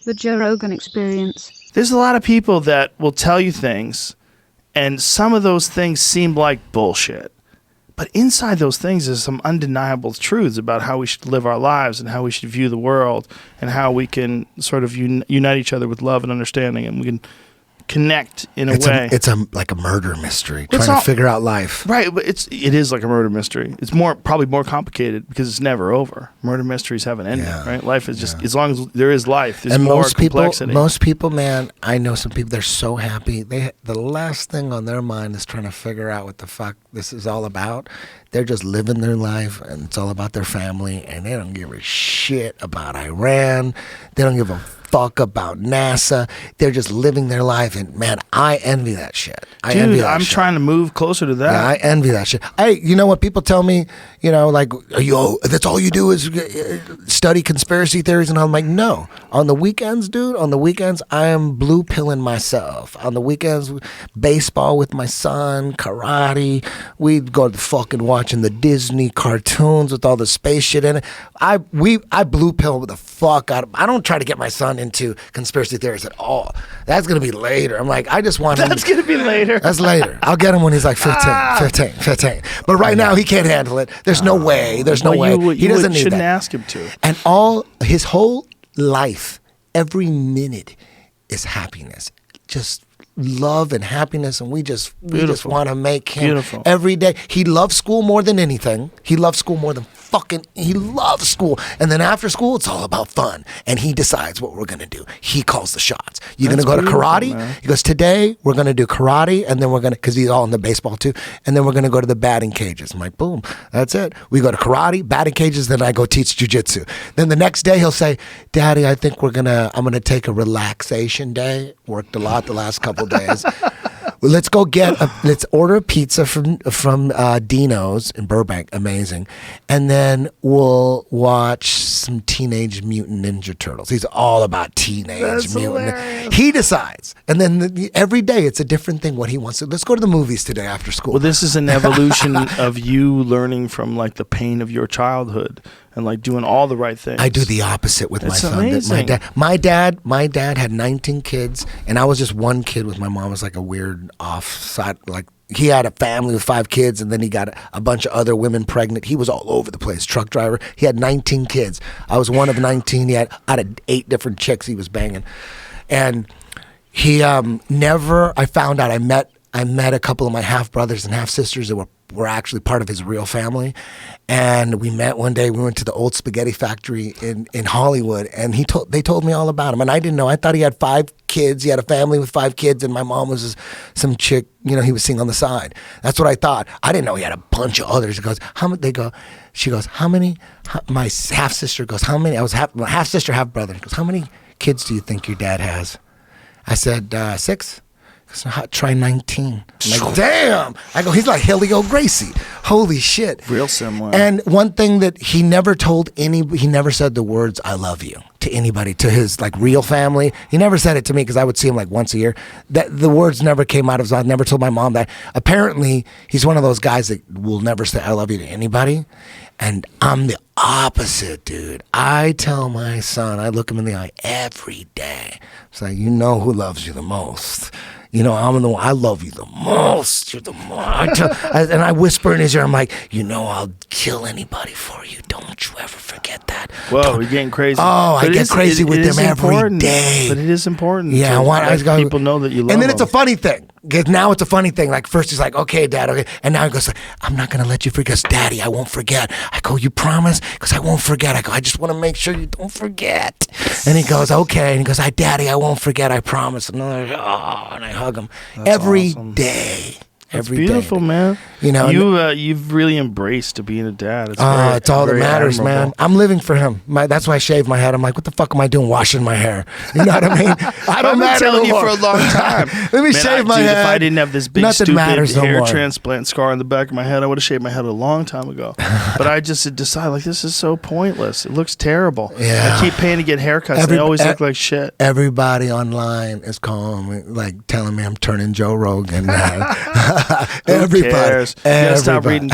The Joe Rogan Experience. There's a lot of people that will tell you things, and some of those things seem like bullshit. But inside those things is some undeniable truths about how we should live our lives and how we should view the world and how we can sort of unite each other with love and understanding, and we can connect in a way. It's like a murder mystery, trying to figure out life. Right, but it is like a murder mystery. It's probably more complicated because it's never over. Murder mysteries have an ending, right? Life is just, as long as there is life, there's more complexity. Most people, man, I know some people, they're so happy. The last thing on their mind is trying to figure out what the fuck this is all about. They're just living their life, and it's all about their family, and they don't give a shit about Iran. They don't give a fuck about NASA. They're just living their life, and man, I envy that shit. I'm trying to move closer to that. Yeah, I envy that shit. You know what people tell me? You know, like, yo, that's all you do is study conspiracy theories, and I'm like, no. On the weekends, dude, I am blue pilling myself. On the weekends, baseball with my son, karate. We'd go to fucking watching the Disney cartoons with all the space shit in it. I blue pill the fuck out of. I don't try to get my son into conspiracy theories at all. That's gonna be later. I'm like, I just want him. That's gonna be later. That's later. I'll get him when he's like 15. But right now he can't handle it. There's no way. There's no way. He doesn't need that. Shouldn't ask him to. And his whole life, every minute is happiness. Just love and happiness, and we just want to make him every day. He loves school more than anything. He loves school more than he loves school. And then after school, it's all about fun. And he decides what we're going to do. He calls the shots. You're going to go to karate? Man. He goes, today we're going to do karate, and then we're going to, because he's all in the baseball too, and then we're going to go to the batting cages. I'm like, boom, that's it. We go to karate, batting cages, then I go teach jujitsu. Then the next day he'll say, Daddy, I think I'm going to take a relaxation day. Worked a lot the last couple days. Let's order a pizza from Dino's in Burbank, amazing, and then we'll watch some Teenage Mutant Ninja Turtles. He's all about Teenage Mutant. Hilarious. He decides, and then every day it's a different thing what he wants to. Let's go to the movies today after school. Well, this is an evolution of you learning from like the pain of your childhood and like doing all the right things. I do the opposite with my son. Amazing. My dad had 19 kids, and I was just one kid with my mom. It was like a weird offside. Like he had a family with 5 kids, and then he got a bunch of other women pregnant. He was all over the place. Truck driver. He had 19 kids. I was one of 19. He had out of 8 different chicks he was banging, and he never. I found out. I met a couple of my half brothers and half sisters that were actually part of his real family. And we met one day. We went to the old spaghetti factory in Hollywood, and they told me all about him. And I didn't know. I thought he had 5 kids. He had a family with 5 kids, and my mom was some chick, he was seeing on the side. That's what I thought. I didn't know he had a bunch of others. She goes, how many? My half sister goes, how many? I was half sister, half brother. She goes, how many kids do you think your dad has? I said 6. So try 19. I'm like, damn. I go, he's like Helio Gracie. Holy shit. Real similar. And one thing that he never said the words, I love you to anybody, to his like real family. He never said it to me because I would see him like once a year. That the words never came out of his mouth. Never told my mom that. Apparently, he's one of those guys that will never say I love you to anybody. And I'm the opposite, dude. I tell my son, I look him in the eye every day. It's like, you know who loves you the most. I'm the one, I love you the most. You're the most. And I whisper in his ear, I'm like, I'll kill anybody for you. Don't you ever forget that. Whoa, you're getting crazy. Oh, I get crazy with them every day. But it is important. Yeah, people know that you love them. And then it's a funny thing. Now it's a funny thing. Like first he's like, okay, Dad, okay. And now he goes, I'm not going to let you forget. Daddy, I won't forget. I go, you promise? Because I won't forget. I go, I just want to make sure you don't forget. And he goes, okay. And he goes, Daddy, I won't forget. I promise. And I hug him every day. That's beautiful, man. You've really embraced being a dad. It's all that matters, admirable. man. I'm living for him. That's why I shave my head. I'm like, what the fuck am I doing washing my hair? You know what I mean? I've been telling you for a long time. Let me shave my head. If I didn't have this big stupid hair transplant scar on the back of my head, I would have shaved my head a long time ago. But I just decided, like, this is so pointless. It looks terrible. Yeah. I keep paying to get haircuts. They always look like shit. Everybody online is calling me, like telling me I'm turning Joe Rogan. Everybody. Who cares? You gotta stop reading.